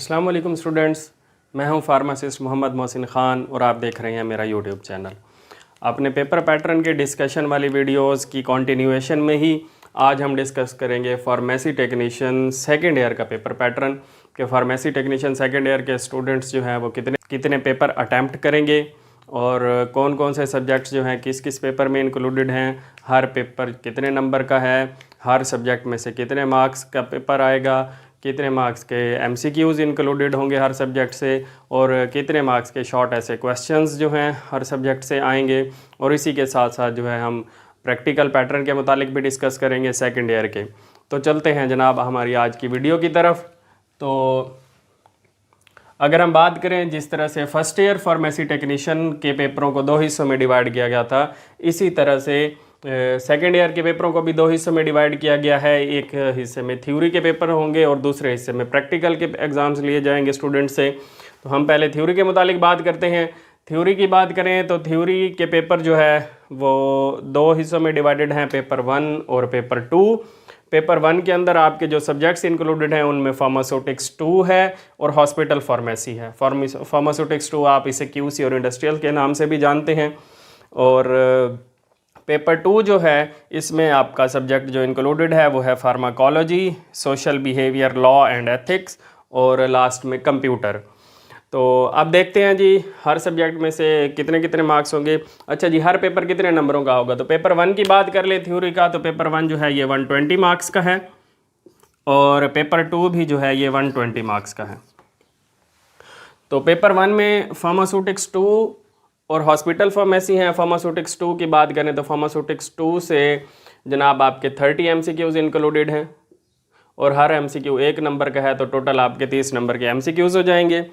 अस्सलाम वालेकुम स्टूडेंट्स, मैं हूं फार्मासिस्ट मोहम्मद मोहसिन ख़ान और आप देख रहे हैं मेरा यूट्यूब चैनल। अपने पेपर पैटर्न के डिस्कशन वाली वीडियोस की कंटिन्यूएशन में ही आज हम डिस्कस करेंगे फार्मेसी टेक्नीशियन सेकंड ईयर का पेपर पैटर्न कि फार्मेसी टेक्नीशियन सेकंड ईयर के स्टूडेंट्स जो हैं वो कितने कितने पेपर अटैम्प्ट करेंगे और कौन कौन से सब्जेक्ट्स जो हैं किस किस पेपर में इंक्लूडेड हैं, हर पेपर कितने नंबर का है, हर सब्जेक्ट में से कितने मार्क्स का पेपर आएगा, कितने मार्क्स के एमसीक्यूज़ इंक्लूडेड होंगे हर सब्जेक्ट से और कितने मार्क्स के शॉर्ट ऐसे क्वेश्चंस जो हैं हर सब्जेक्ट से आएंगे। और इसी के साथ साथ जो है हम प्रैक्टिकल पैटर्न के मुतालिक भी डिस्कस करेंगे सेकंड ईयर के। तो चलते हैं जनाब हमारी आज की वीडियो की तरफ। तो अगर हम बात करें जिस तरह से फर्स्ट ईयर फार्मेसी टेक्नीशियन के पेपरों को दो हिस्सों में डिवाइड किया गया था, इसी तरह से सेकेंड ईयर के पेपरों को भी दो हिस्सों में डिवाइड किया गया है। एक हिस्से में थ्योरी के पेपर होंगे और दूसरे हिस्से में प्रैक्टिकल के एग्ज़ाम्स लिए जाएंगे स्टूडेंट से। तो हम पहले थ्योरी के मुतालिक बात करते हैं। थ्योरी की बात करें तो थ्योरी के पेपर जो है वो दो हिस्सों में डिवाइडेड हैं, पेपर 1 और पेपर 2। पेपर 1 के अंदर आपके जो सब्जेक्ट्स इंक्लूडेड हैं उनमें फार्मास्यूटिक्स 2 है और हॉस्पिटल फार्मेसी है। फार्मास्यूटिक्स 2 आप इसे क्यूसी और इंडस्ट्रियल के नाम से भी जानते हैं। और पेपर 2 जो है इसमें आपका सब्जेक्ट जो इंक्लूडेड है वो है pharmacology, social behaviour, law and ethics और लास्ट में कंप्यूटर। तो अब देखते हैं जी हर सब्जेक्ट में से कितने कितने मार्क्स होंगे। अच्छा जी, हर पेपर कितने नंबरों का होगा। तो पेपर 1 की बात कर ले थ्योरी का, तो पेपर 1 जो है ये 120 मार्क्स का है और पेपर 2 भी जो है ये 120 मार्क्स का है। तो पेपर 1 में फार्मास्यूटिक्स 2 और हॉस्पिटल फार्मेसी हैं। फार्मास्यूटिक्स 2 की बात करें तो फार्मास्यूटिक्स 2 से जनाब आपके 30 एमसीक्यूज़ इंक्लूडेड हैं और हर एमसीक्यू 1 नंबर का है, तो टोटल आपके 30 नंबर के एमसीक्यूज़ हो जाएंगे।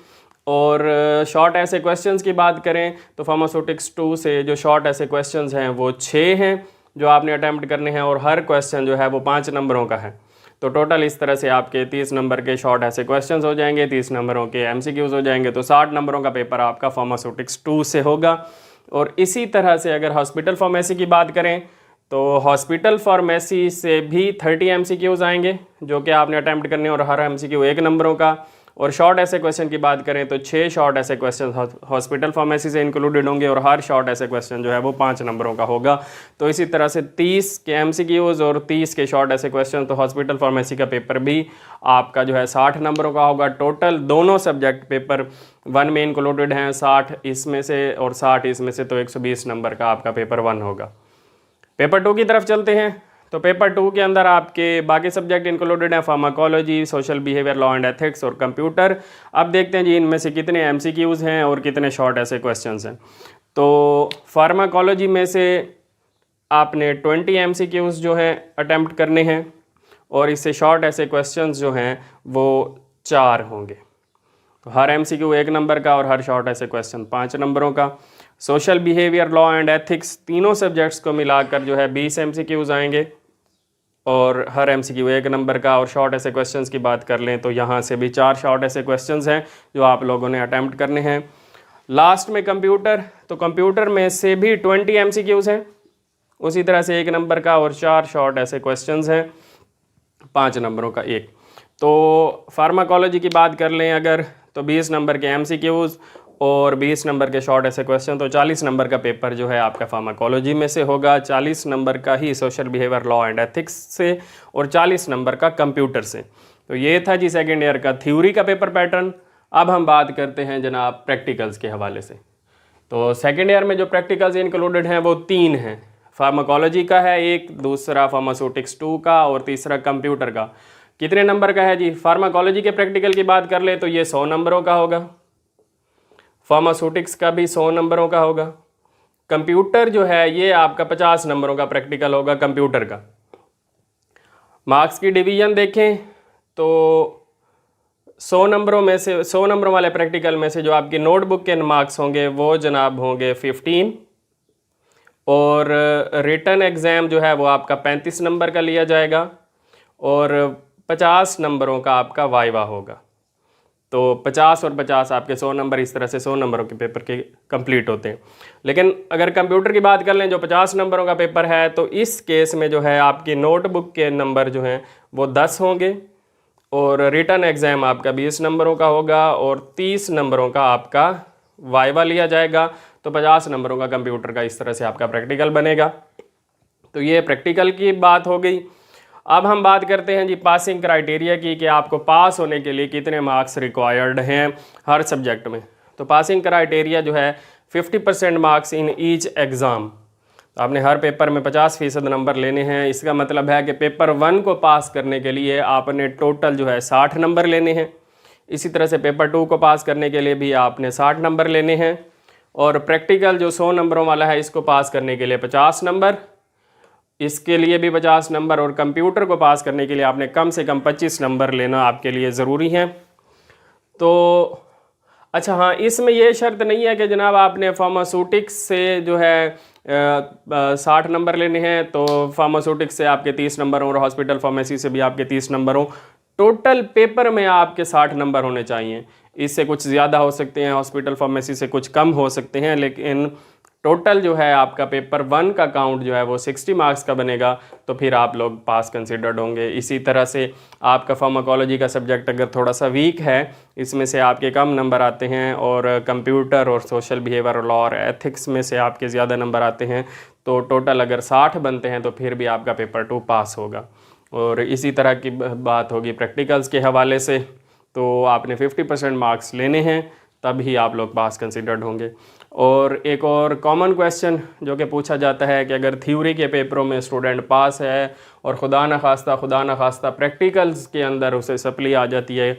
और शॉर्ट ऐसे क्वेश्चंस की बात करें तो फार्मास्यूटिक्स 2 से जो शॉर्ट ऐसे क्वेश्चंस हैं वो 6 हैं जो आपने अटैम्प्ट करने हैं और हर क्वेश्चन जो है वो 5 नंबरों का है। तो टोटल इस तरह से आपके 30 नंबर के शॉर्ट ऐसे क्वेश्चंस हो जाएंगे, 30 नंबरों के एमसीक्यूज़ हो जाएंगे, तो 60 नंबरों का पेपर आपका फार्मास्यूटिक्स 2 से होगा। और इसी तरह से अगर हॉस्पिटल फार्मेसी की बात करें तो हॉस्पिटल फार्मेसी से भी 30 एमसीक्यूज़ आएंगे जो कि आपने अटैम्प्ट करने और हर एमसीक्यू 1 नंबरों का। और शॉर्ट ऐसे क्वेश्चन की बात करें तो 6 शॉर्ट ऐसे क्वेश्चन हॉस्पिटल फार्मेसी से इंक्लूडेड होंगे और हर शॉर्ट ऐसे क्वेश्चन जो है वो 5 नंबरों का होगा। तो इसी तरह से 30 के एमसीक्यूज़ और 30 के शॉर्ट ऐसे क्वेश्चन, तो हॉस्पिटल फार्मेसी का पेपर भी आपका जो है 60 नंबरों का होगा। टोटल दोनों सब्जेक्ट पेपर 1 में इंक्लूडेड हैं, 60 इसमें से और 60 इसमें से, तो 120 नंबर का आपका पेपर 1 होगा। पेपर 2 की तरफ चलते हैं। तो पेपर 2 के अंदर आपके बाकी सब्जेक्ट इंक्लूडेड हैं, pharmacology, social behaviour, law and ethics और कंप्यूटर। अब देखते हैं जी इनमें से कितने एमसीक्यूज़ हैं और कितने शॉर्ट ऐसे क्वेश्चंस हैं। तो फार्माकोलॉजी में से आपने 20 एमसीक्यूज़ जो हैं अटैम्प्ट करने हैं और इससे शॉर्ट ऐसे क्वेश्चंस जो हैं वो 4 होंगे। तो हर एमसीक्यू 1 नंबर का और हर शॉर्ट ऐसे क्वेश्चन 5 नंबरों का। Social behaviour, law and ethics तीनों सब्जेक्ट्स को मिलाकर जो है 20 एमसीक्यूज़ आएंगे और हर एमसीक्यू 1 नंबर का। और शॉर्ट ऐसे क्वेश्चंस की बात कर लें तो यहाँ से भी 4 शॉर्ट ऐसे क्वेश्चंस हैं जो आप लोगों ने अटैम्प्ट करने हैं। लास्ट में कंप्यूटर, तो कंप्यूटर में से भी 20 एमसीक्यूज़ हैं उसी तरह से 1 नंबर का और 4 शॉर्ट ऐसे क्वेश्चंस हैं 5 नंबरों का एक। तो फार्माकोलॉजी की बात कर लें अगर तो 20 नंबर के एमसीक्यूज़ और 20 नंबर के शॉर्ट ऐसे क्वेश्चन, तो 40 नंबर का पेपर जो है आपका फार्माकोलॉजी में से होगा, 40 नंबर का ही social behaviour, law and ethics से और 40 नंबर का कंप्यूटर से। तो ये था जी सेकेंड ईयर का थ्योरी का पेपर पैटर्न। अब हम बात करते हैं जनाब प्रैक्टिकल्स के हवाले से। तो सेकेंड ईयर में जो प्रैक्टिकल्स इंक्लूडेड हैं वो 3 हैं। फार्माकोलॉजी का है एक, दूसरा फार्मास्यूटिक्स 2 का और तीसरा कंप्यूटर का। कितने नंबर का है जी। फार्माकोलॉजी के प्रैक्टिकल की बात कर ले तो ये 100 नंबरों का होगा, फार्मास्यूटिक्स का भी 100 नंबरों का होगा। कंप्यूटर जो है ये आपका 50 नंबरों का प्रैक्टिकल होगा कंप्यूटर का। मार्क्स की डिवीजन देखें तो 100 नंबरों में से 100 नंबर वाले प्रैक्टिकल में से जो आपकी नोटबुक के मार्क्स होंगे वो जनाब होंगे 15 और रिटन एग्ज़ाम जो है वो आपका 35 नंबर का लिया जाएगा और 50 नंबरों का आपका वाइवा होगा। तो 50 और 50 आपके 100 नंबर, इस तरह से 100 नंबरों के पेपर के कंप्लीट होते हैं। लेकिन अगर कंप्यूटर की बात कर लें जो 50 नंबरों का पेपर है, तो इस केस में जो है आपकी नोटबुक के नंबर जो हैं वो 10 होंगे और रिटन एग्ज़ाम आपका 20 नंबरों का होगा और 30 नंबरों का आपका वाइवा लिया जाएगा। तो 50 नंबरों का कंप्यूटर का इस तरह से आपका प्रैक्टिकल बनेगा। तो ये प्रैक्टिकल की बात हो गई। अब हम बात करते हैं जी पासिंग क्राइटेरिया की, कि आपको पास होने के लिए कितने मार्क्स रिक्वायर्ड हैं हर सब्जेक्ट में। तो पासिंग क्राइटेरिया जो है 50% मार्क्स इन ईच एग्ज़ाम। तो आपने हर पेपर में 50% नंबर लेने हैं। इसका मतलब है कि पेपर 1 को पास करने के लिए आपने टोटल जो है 60 नंबर लेने हैं। इसी तरह से पेपर 2 को पास करने के लिए भी आपने 60 नंबर लेने हैं। और प्रैक्टिकल जो 100 नंबरों वाला है, इसको पास करने के लिए 50 नंबर, इसके लिए भी 50 नंबर, और कंप्यूटर को पास करने के लिए आपने कम से कम 25 नंबर लेना आपके लिए ज़रूरी है। तो अच्छा हाँ, इसमें यह शर्त नहीं है कि जनाब आपने फार्मास्यूटिक्स से जो है 60 नंबर लेने हैं, तो फार्मास्यूटिक्स से आपके 30 नंबर हों और हॉस्पिटल फार्मेसी से भी आपके 30 नंबर हों। टोटल पेपर में आपके 60 नंबर होने चाहिए। इससे कुछ ज़्यादा हो सकते हैं, हॉस्पिटल फार्मेसी से कुछ कम हो सकते हैं, लेकिन टोटल जो है आपका पेपर 1 का काउंट जो है वो 60 मार्क्स का बनेगा। तो फिर आप लोग पास कंसिडर्ड होंगे। इसी तरह से आपका फार्माकोलॉजी का सब्जेक्ट अगर थोड़ा सा वीक है, इसमें से आपके कम नंबर आते हैं, और कंप्यूटर और सोशल बिहेवियर लॉ और एथिक्स में से आपके ज़्यादा नंबर आते हैं, तो टोटल अगर 60 बनते हैं तो फिर भी आपका पेपर 2 पास होगा। और इसी तरह की बात होगी प्रैक्टिकल्स के हवाले से। तो आपने 50% मार्क्स लेने हैं, तब ही आप लोग पास कंसिडर्ड होंगे। और एक और कॉमन क्वेश्चन जो कि पूछा जाता है कि अगर थ्योरी के पेपरों में स्टूडेंट पास है और खुदा न खास्ता प्रैक्टिकल्स के अंदर उसे सप्ली आ जाती है,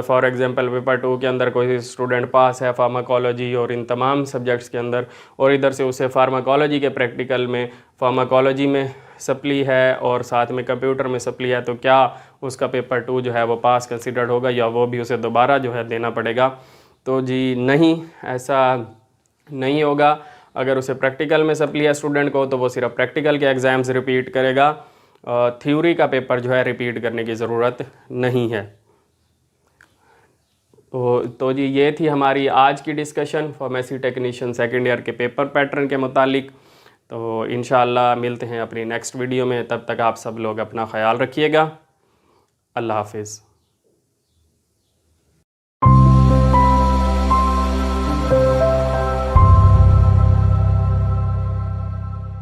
फॉर एग्जांपल पेपर 2 के अंदर कोई स्टूडेंट पास है फार्माकोलॉजी और इन तमाम सब्जेक्ट्स के अंदर, और इधर से उसे फार्माकोलॉजी के प्रैक्टिकल में फार्माकोलॉजी में सप्ली है और साथ में कंप्यूटर में सप्ली है, तो क्या उसका पेपर 2 जो है वो पास कंसिडर्ड होगा या वो भी उसे दोबारा जो है देना पड़ेगा? तो जी नहीं, ऐसा नहीं होगा। अगर उसे प्रैक्टिकल में सप्ली है स्टूडेंट को, तो वो सिर्फ प्रैक्टिकल के एग्ज़ाम्स रिपीट करेगा, थ्योरी का पेपर जो है रिपीट करने की ज़रूरत नहीं है। तो जी ये थी हमारी आज की discussion pharmacy technician second year के पेपर पैटर्न के मुतालिक। तो इंशाअल्लाह मिलते हैं अपनी नेक्स्ट वीडियो में। तब तक आप सब लोग अपना ख्याल रखिएगा। अल्लाह हाफिज़।